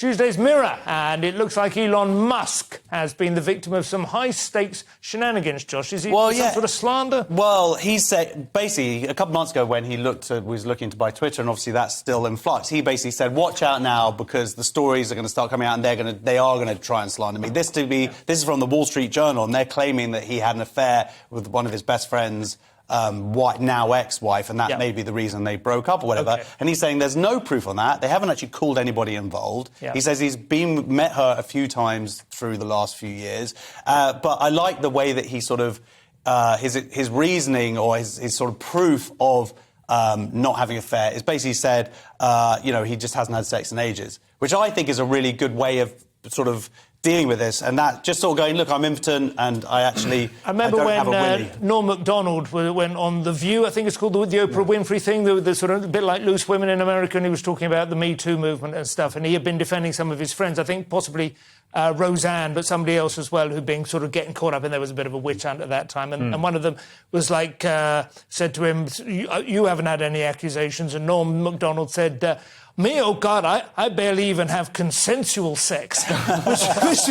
Tuesday's Mirror, and it looks like Elon Musk has been the victim of some high-stakes shenanigans, Josh. Is he some sort of slander? Well, he said, basically, a couple of months ago when he was looking to buy Twitter, and obviously that's still in flux, he basically said, watch out now because the stories are going to start coming out and they are going to try and slander me. This is from the Wall Street Journal, and they're claiming that he had an affair with one of his best friends' now ex-wife, and that may be the reason they broke up or whatever. Okay. And he's saying there's no proof on that. They haven't actually called anybody involved. Yeah. He says he's met her a few times through the last few years. But I like the way that he sort of, his reasoning or his sort of proof of not having an affair is basically said, he just hasn't had sex in ages, which I think is a really good way of sort of dealing with this, and that just sort of going, look, I'm impotent, and I remember don't when have a willy. Norm Macdonald went on The View, I think it's called the Oprah Winfrey thing, the sort of a bit like Loose Women in America, and he was talking about the Me Too movement and stuff, and he had been defending some of his friends, I think possibly Roseanne, but somebody else as well, who'd been sort of getting caught up, and there was a bit of a witch hunt at that time, and one of them was like, said to him, you haven't had any accusations, and Norm Macdonald said, me, oh God, I barely even have consensual sex, which was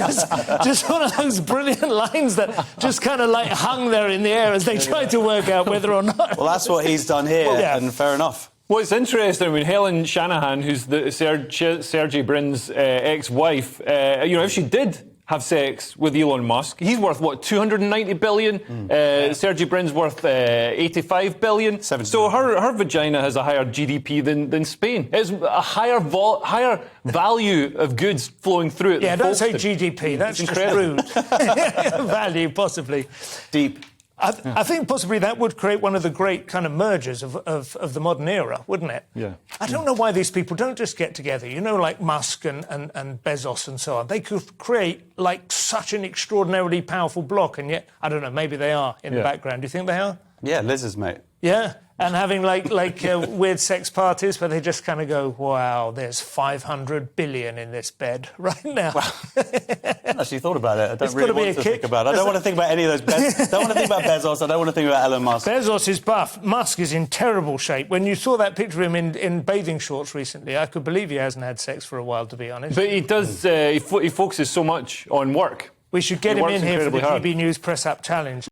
just one of those brilliant lines that just kind of like hung there in the air as they tried to work out whether or not. Well, that's what he's done here, and fair enough. Well, it's interesting. I mean, Helen Shanahan, who's the Sergey Brin's ex-wife, if she did have sex with Elon Musk, he's worth, what, 290 billion? Sergey Brin's worth 85 billion. So her vagina has a higher GDP than Spain. It's a higher value of goods flowing through it. Yeah, don't say GDP. That's incredible. Value, possibly. Deep. I think possibly that would create one of the great kind of mergers of the modern era, wouldn't it? Yeah. I don't know why these people don't just get together. Like Musk and Bezos and so on. They could create like such an extraordinarily powerful bloc, and yet, I don't know, maybe they are in the background. Do you think they are? Yeah, Liz's mate. Yeah, and having like weird sex parties where they just kind of go, wow, there's 500 billion in this bed right now. Wow. I haven't actually thought about it. I don't really want to think about it. I don't want to think about any of those. I don't want to think about Bezos. I don't want to think about Elon Musk. Bezos is buff. Musk is in terrible shape. When you saw that picture of him in bathing shorts recently, I could believe he hasn't had sex for a while, to be honest. But he does. He focuses so much on work. We should get him in here for the GBNews Press Up Challenge.